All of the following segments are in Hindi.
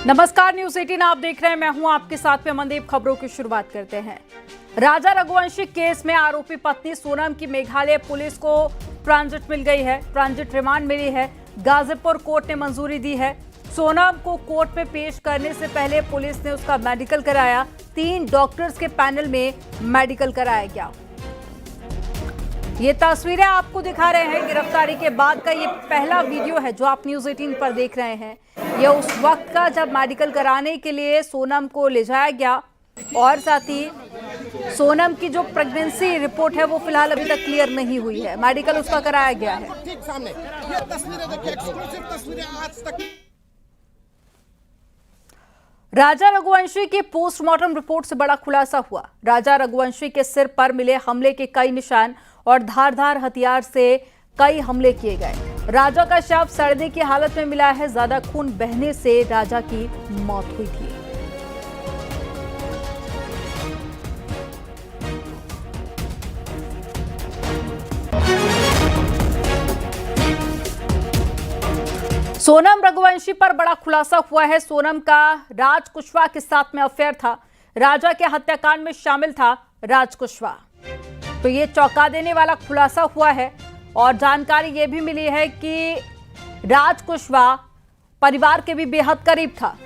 नमस्कार, न्यूज 18 आप देख रहे हैं। मैं हूं आपके साथ में मनदीप। खबरों की शुरुआत करते हैं। राजा रघुवंशी केस में आरोपी पत्नी सोनम की मेघालय पुलिस को ट्रांजिट मिल गई है, ट्रांजिट रिमांड मिली है। गाजीपुर कोर्ट ने मंजूरी दी है। सोनम को कोर्ट में पेश करने से पहले पुलिस ने उसका मेडिकल कराया। 3 डॉक्टर्स के पैनल में मेडिकल कराया गया। ये तस्वीरें आपको दिखा रहे हैं। गिरफ्तारी के बाद का ये पहला वीडियो है जो आप न्यूज 18 पर देख रहे हैं। ये उस वक्त का जब मेडिकल कराने के लिए सोनम को ले जाया गया और साथ ही सोनम की जो प्रेगनेंसी रिपोर्ट है वो फिलहाल अभी तक क्लियर नहीं हुई है। मेडिकल उसका कराया गया है। ठीक सामने ये तस्वीरें देखिए, एक्सक्लूसिव तस्वीरें आज तक। राजा रघुवंशी की पोस्टमार्टम रिपोर्ट से बड़ा खुलासा हुआ। राजा रघुवंशी के सिर पर मिले हमले के कई निशान और धारदार हथियार से कई हमले किए गए। राजा का शव सड़ने की हालत में मिला है। ज्यादा खून बहने से राजा की मौत हुई थी। सोनम रघुवंशी पर बड़ा खुलासा हुआ है। सोनम का राज कुशवाहा के साथ में अफेयर था। राजा के हत्याकांड में शामिल था राज कुशवाहा। तो ये चौंका देने वाला खुलासा हुआ है और जानकारी ये भी मिली है कि राज कुशवाहा परिवार के भी बेहद करीब था।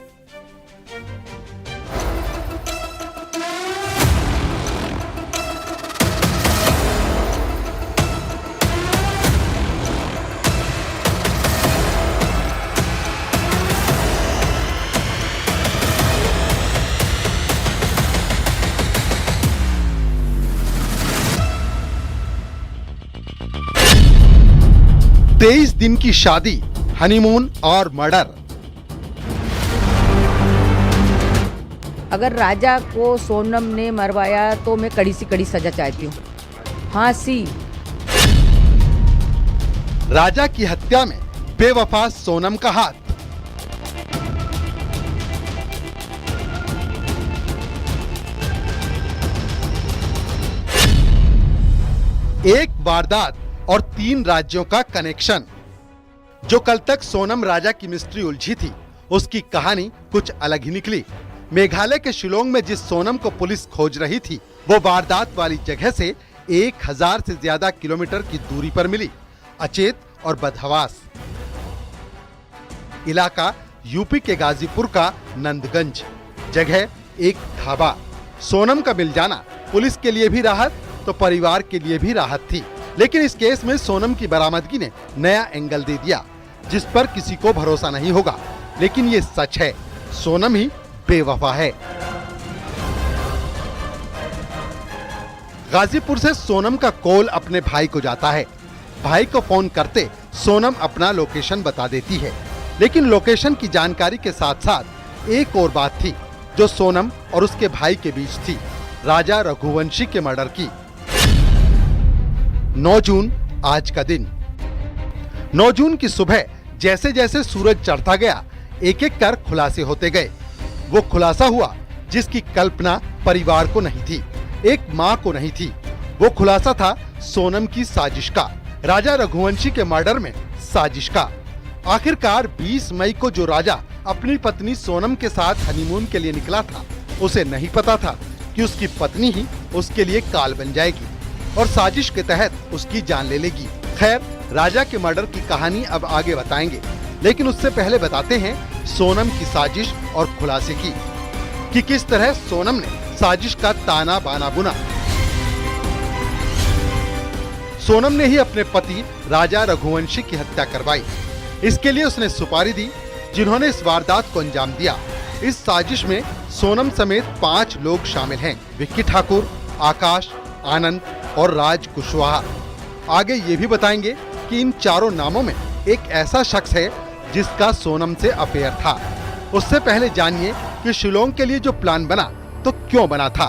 तेईस दिन की शादी, हनीमून और मर्डर। अगर राजा को सोनम ने मरवाया तो मैं कड़ी से कड़ी सजा चाहती हूँ, फांसी। राजा की हत्या में बेवफा सोनम का हाथ। एक वारदात और 3 राज्यों का कनेक्शन। जो कल तक सोनम राजा की मिस्ट्री उलझी थी, उसकी कहानी कुछ अलग ही निकली। मेघालय के शिलोंग में जिस सोनम को पुलिस खोज रही थी, वो वारदात वाली जगह से 1000 से ज्यादा किलोमीटर की दूरी पर मिली, अचेत और बदहवास। इलाका यूपी के गाजीपुर का नंदगंज। जगह एक ढाबा। सोनम का मिल जाना पुलिस के लिए भी राहत तो परिवार के लिए भी राहत थी। लेकिन इस केस में सोनम की बरामदगी ने नया एंगल दे दिया, जिस पर किसी को भरोसा नहीं होगा। लेकिन ये सच है, सोनम ही बेवफा है। गाजीपुर से सोनम का कॉल अपने भाई को जाता है। भाई को फोन करते सोनम अपना लोकेशन बता देती है। लेकिन लोकेशन की जानकारी के साथ साथ एक और बात थी जो सोनम और उसके भाई के बीच थी, राजा रघुवंशी के मर्डर की। 9 जून आज का दिन। 9 जून की सुबह जैसे जैसे सूरज चढ़ता गया, एक एक कर खुलासे होते गए। वो खुलासा हुआ जिसकी कल्पना परिवार को नहीं थी, एक मां को नहीं थी। वो खुलासा था सोनम की साजिश का, राजा रघुवंशी के मर्डर में साजिश का। आखिरकार 20 मई को जो राजा अपनी पत्नी सोनम के साथ हनीमून के लिए निकला था, उसे नहीं पता था कि उसकी पत्नी ही उसके लिए काल बन जाएगी और साजिश के तहत उसकी जान ले लेगी। खैर, राजा के मर्डर की कहानी अब आगे बताएंगे, लेकिन उससे पहले बताते हैं सोनम की साजिश और खुलासे की कि किस तरह सोनम ने साजिश का ताना बाना बुना। सोनम ने ही अपने पति राजा रघुवंशी की हत्या करवाई। इसके लिए उसने सुपारी दी, जिन्होंने इस वारदात को अंजाम दिया। इस साजिश में सोनम समेत 5 लोग शामिल हैं, विक्की ठाकुर, आकाश, आनंद और राज कुशवाहा। आगे ये भी बताएंगे कि इन चारों नामों में एक ऐसा शख्स है जिसका सोनम से अफेयर था। उससे पहले जानिए कि शिलोंग के लिए जो प्लान बना तो क्यों बना था।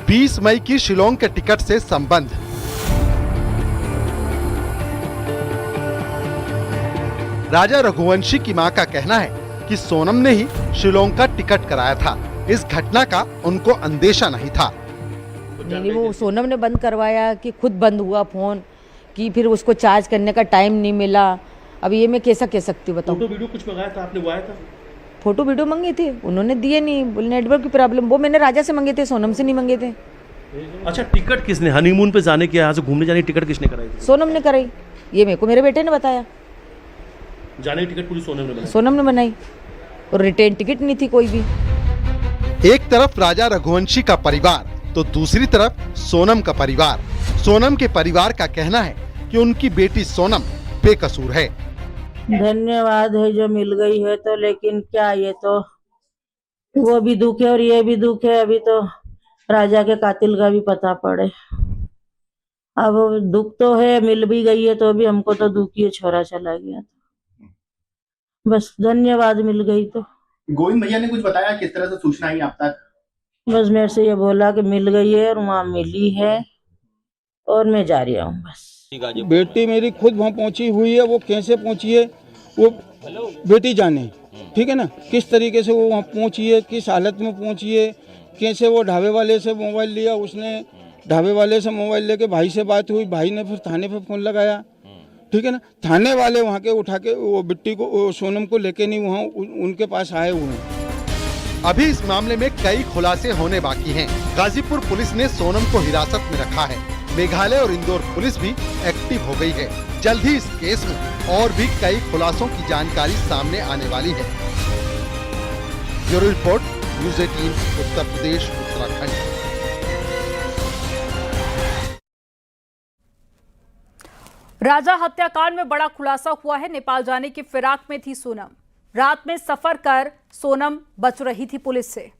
20 मई की शिलोंग के टिकट से संबंध। राजा रघुवंशी की मां का कहना है कि सोनम ने ही शिलोंग का टिकट कराया था। इस घटना का उनको अंदेशा नहीं था। नहीं, वो सोनम ने बंद करवाया कि खुद बंद हुआ फ़ोन, कि फिर उसको चार्ज करने का टाइम नहीं मिला अब ये मैं कैसा कह सकती हूँ बताओ। फोटो वीडियो कुछ मंगाया था आपने, वो आया था? फोटो वीडियो मंगे थे, उन्होंने दिए नहीं, बोले नेटवर्क की प्रॉब्लम। वो मैंने राजा से मंगे थे, सोनम से नहीं मंगे थे। अच्छा, टिकट किसने, हनीमून पे जाने के, यहाँ से घूमने जाने की टिकट किसने कराई थी? सोनम ने कराई, ये मेरे को मेरे बेटे ने बताया। जाने की टिकट पूरी सोनम ने बनाई? सोनम ने बनाई, और रिटर्न टिकट नहीं थी कोई भी। एक तरफ राजा रघुवंशी का परिवार तो दूसरी तरफ सोनम का परिवार। सोनम के परिवार का कहना है कि उनकी बेटी सोनम बेकसूर है। धन्यवाद है जो मिल गई है, तो लेकिन क्या, ये तो वो भी दुख है और ये भी दुख है। अभी तो राजा के कातिल का भी पता पड़े। अब दुख तो है, मिल भी गई है तो भी हमको तो दुख ही है, छोरा चला गया। बस धन्यवाद, मिल गई तो। गोविंद भैया ने कुछ बताया किस तरह से सूचना आई आप तक? बस मेरे से ये बोला कि मिल गई है और वहाँ मिली है और मैं जा रही हूँ बस। बेटी मेरी खुद वहाँ पहुँची हुई है, वो कैसे पहुँची है वो बेटी जाने, ठीक है ना, किस तरीके से वो वहाँ पहुँची है, किस हालत में पहुँची है, कैसे वो ढाबे वाले से मोबाइल लिया, उसने ढाबे वाले से मोबाइल लेके भाई से बात हुई, भाई ने फिर थाने पे फ़ोन लगाया, ठीक है ना, थाने वाले वहाँ के उठा के वो बिट्टी को, सोनम को लेके नहीं वहाँ उनके पास आए हुए हैं। अभी इस मामले में कई खुलासे होने बाकी हैं। गाजीपुर पुलिस ने सोनम को हिरासत में रखा है। मेघालय और इंदौर पुलिस भी एक्टिव हो गई है। जल्द ही इस केस में और भी कई खुलासों की जानकारी सामने आने वाली है। Bureau report, news 18, Uttar Pradesh, Uttarakhand. राजा हत्याकांड में बड़ा खुलासा हुआ है। नेपाल जाने की फिराक में थी सोनम। रात में सफर कर सोनम बच रही थी पुलिस से।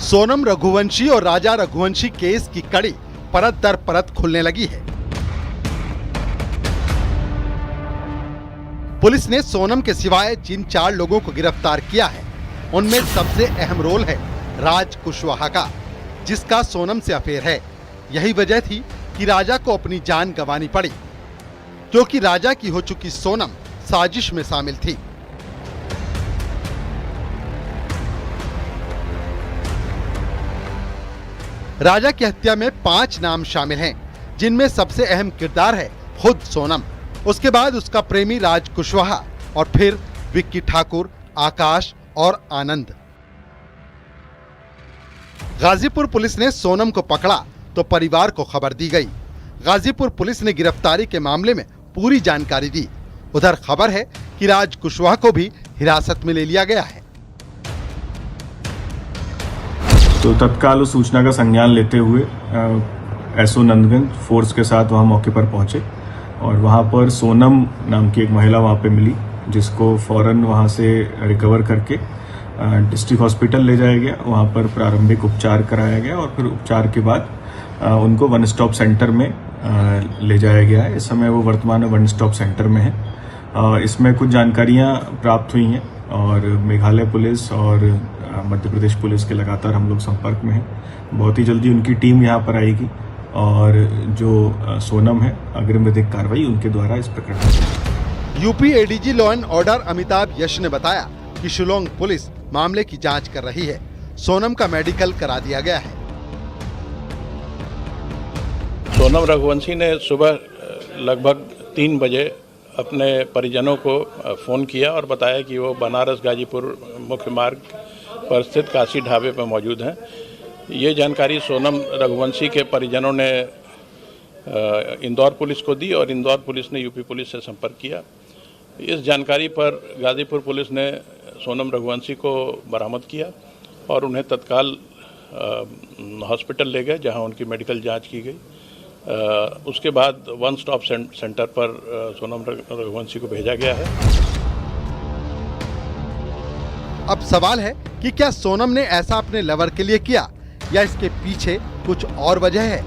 सोनम रघुवंशी और राजा रघुवंशी केस की कड़ी परत दर परत खुलने लगी है। पुलिस ने सोनम के सिवाय जिन 4 लोगों को गिरफ्तार किया है, उनमें सबसे अहम रोल है राज कुशवाहा का, जिसका सोनम से अफेयर है। यही वजह थी कि राजा को अपनी जान गंवानी पड़ी, क्योंकि राजा की हो चुकी सोनम साजिश में शामिल थी। राजा की हत्या में 5 नाम शामिल हैं, जिनमें सबसे अहम किरदार है खुद सोनम, उसके बाद उसका प्रेमी राज कुशवाहा और फिर विक्की ठाकुर, आकाश और आनंद। गाजीपुर पुलिस ने सोनम को पकड़ा तो परिवार को खबर दी गई। गाजीपुर पुलिस ने गिरफ्तारी के मामले में पूरी जानकारी दी। उधर खबर है कि राज कुशवाहा को भी हिरासत में ले लिया गया है। तो तत्काल उस सूचना का संज्ञान लेते हुए एसओ नंदगंज फोर्स के साथ वहां मौके पर पहुंचे और वहां पर सोनम नाम की एक महिला वहां पे मिली, जिसको फौरन वहां से रिकवर करके डिस्ट्रिक्ट हॉस्पिटल ले जाया गया। वहां पर प्रारंभिक उपचार कराया गया और फिर उपचार के बाद उनको वन स्टॉप सेंटर में ले जाया गया है। इस समय वो वर्तमान में वन स्टॉप सेंटर में है। इसमें कुछ जानकारियां प्राप्त हुई हैं और मेघालय पुलिस और मध्य प्रदेश पुलिस के लगातार हम लोग संपर्क में हैं। बहुत ही जल्दी उनकी टीम यहाँ पर आएगी और जो सोनम है अग्रिम विधिक कार्रवाई उनके द्वारा इस प्रकरण में। UP ADG law and order Amitabh Yash ने बताया कि शिलोंग पुलिस मामले की जांच कर रही है। सोनम का मेडिकल करा दिया गया है। सोनम रघुवंशी ने सुबह लगभग 3 बजे अपने परिजनों को फ़ोन किया और बताया कि वो बनारस गाजीपुर मुख्य मार्ग पर स्थित काशी ढाबे पर मौजूद हैं। ये जानकारी सोनम रघुवंशी के परिजनों ने इंदौर पुलिस को दी और इंदौर पुलिस ने यूपी पुलिस से संपर्क किया। इस जानकारी पर गाजीपुर पुलिस ने सोनम रघुवंशी को बरामद किया और उन्हें तत्काल हॉस्पिटल ले गए, जहां उनकी मेडिकल जांच की गई। उसके बाद वन स्टॉप सेंटर पर सोनम रघुवंशी को भेजा गया है। अब सवाल है कि क्या सोनम ने ऐसा अपने लवर के लिए किया या इसके पीछे कुछ और वजह है?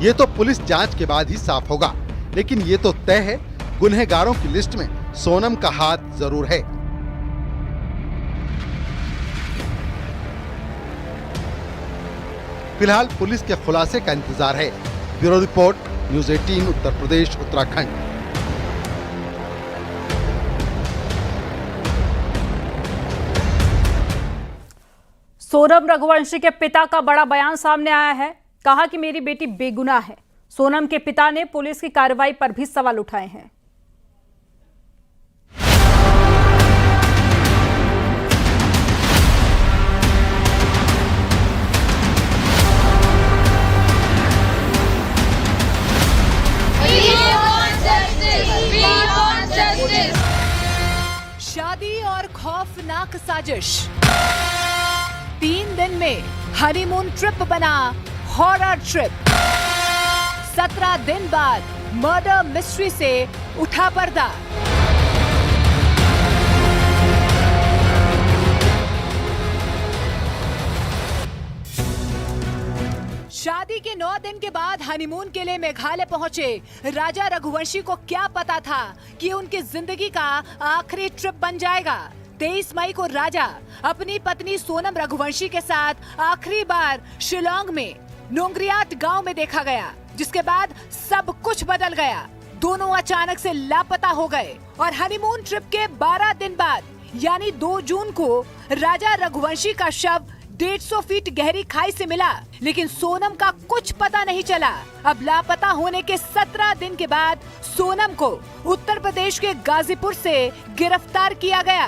ये तो पुलिस जांच के बाद ही साफ होगा, लेकिन ये तो तय है गुनहगारों की लिस्ट में सोनम का हाथ जरूर है। फिलहाल पुलिस के खुलासे का इंतजार है। Bureau report, news 18, Uttar Pradesh, Uttarakhand. Sonam Raghuvanshi के पिता का बड़ा बयान सामने आया है। कहा कि मेरी बेटी बेगुनाह है। सोनम के पिता ने पुलिस की कार्रवाई पर भी सवाल उठाए हैं। शादी और खौफनाक साजिश, 3 दिन में हनीमून ट्रिप बना हॉरर ट्रिप। 17 दिन बाद मर्डर मिस्ट्री से उठा पर्दा। शादी के 9 दिन के बाद हनीमून के लिए मेघालय पहुंचे राजा रघुवंशी को क्या पता था कि उनकी जिंदगी का आखिरी ट्रिप बन जाएगा। 23 मई को राजा अपनी पत्नी सोनम रघुवंशी के साथ आखिरी बार शिलोंग में नोंगरियाट गांव में देखा गया, जिसके बाद सब कुछ बदल गया। दोनों अचानक से लापता हो गए और हनीमून ट्रिप के 12 दिन बाद यानी 2 जून को राजा रघुवंशी का शव 150 फीट गहरी खाई से मिला, लेकिन सोनम का कुछ पता नहीं चला। अब लापता होने के 17 दिन के बाद सोनम को उत्तर प्रदेश के गाजीपुर से गिरफ्तार किया गया।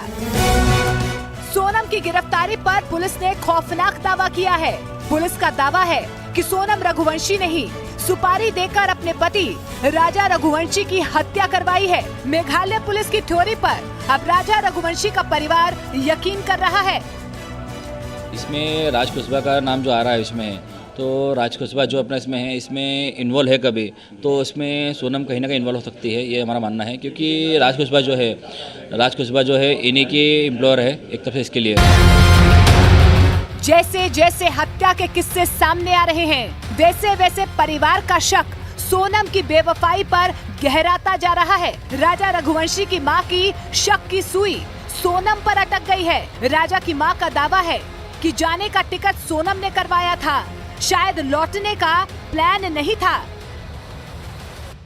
सोनम की गिरफ्तारी पर पुलिस ने खौफनाक दावा किया है। पुलिस का दावा है कि सोनम रघुवंशी ने ही सुपारी देकर अपने पति राजा रघुवंशी की हत्या करवाई है। मेघालय पुलिस की थ्योरी पर अब राजा रघुवंशी का परिवार यकीन कर रहा है। इसमें राज कुशवाहा का नाम जो आ रहा है इसमें, तो राज कुशवाहा जो अपना इसमें इन्वॉल्व है कभी, तो इसमें सोनम कहीं ना कहीं इन्वॉल्व हो सकती है, ये हमारा मानना है। क्योंकि राज कुशवाहा जो है इन्हीं की एम्प्लॉयर है एक तरफ से इसके लिए। जैसे जैसे हत्या के किस्से सामने आ रहे हैं, वैसे वैसे परिवार का शक सोनम की बेवफाई पर गहराता जा रहा है। राजा रघुवंशी की मां की शक की सुई सोनम पर अटक गई है। राजा की मां का दावा है कि जाने का टिकट सोनम ने करवाया था, शायद लौटने का प्लान नहीं था।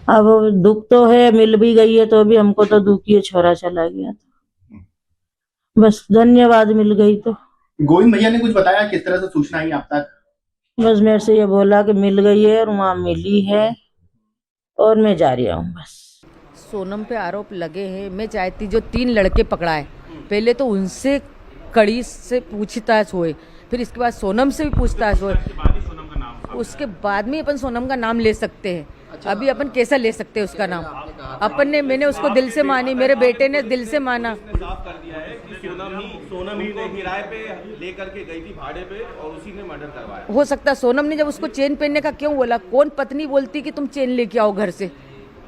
अब दुख तो है, मिल भी गई है तो भी हमको तो दुख ही है, छोरा चला गया था। बस धन्यवाद, मिल गई तो। गोविंद भैया ने कुछ बताया किस तरह से सूचना आई आप तक? बस मेरे से ये बोला कि मिल गई है और वहाँ मिली है और मैं जा रही हूँ बस। सोनम पे आरोप लगे हैं। मैं चाहती जो 3 लड़के पकड़ाए, पहले तो उनसे कड़ी से पूछताछ होए, फिर इसके बाद सोनम से भी पूछताछ होए, उसके बाद में अपन सोनम का नाम ले सकते हैं। अभी अपन कैसा ले सकते हैं उसका नाम? मैंने उसको दिल से मानी, मेरे बेटे ने दिल से माना। सोनम ही ने किराए पे लेकर के गई थी भाड़े पे और उसी ने मर्डर करवाया। हो सकता है सोनम ने जब उसको चेन पहनने का क्यों बोला? कौन पत्नी बोलती कि तुम चेन लेके आओ घर से?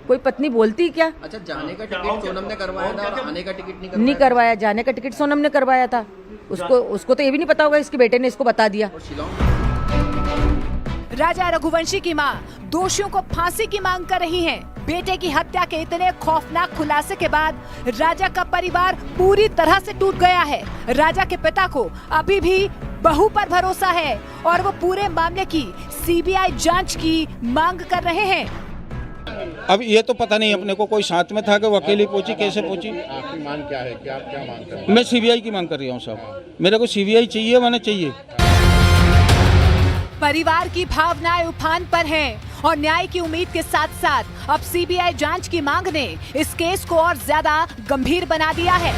कोई पत्नी बोलती क्या? अच्छा, जाने का टिकट सोनम ने करवाया था और आने का टिकट नहीं करवाया। जाने का टिकट सोनम ने करवाया था। उसको तो ये भी नहीं पता होगा, इसके बेटे ने इसको बता दिया। राजा रघुवंशी की मां दोषियों को फांसी की मांग कर रही हैं। बेटे की हत्या के इतने खौफनाक खुलासे के बाद राजा का परिवार पूरी तरह से टूट गया है। राजा के पिता को अभी भी बहू पर भरोसा है और वो पूरे मामले की सीबीआई जांच की मांग कर रहे हैं। अब ये तो पता नहीं अपने को, कोई साथ में था कि वो अकेली पहुंची, कैसे पहुंची। आपकी मांग क्या है? क्या मांग कर रहे हैं? मैं सीबीआई की मांग कर रहा हूँ साहब, मेरे को सीबीआई चाहिए, मैंने चाहिए। परिवार की भावनाएं उफान पर हैं और न्याय की उम्मीद के साथ साथ अब सीबीआई जांच की मांग ने इस केस को और ज्यादा गंभीर बना दिया है।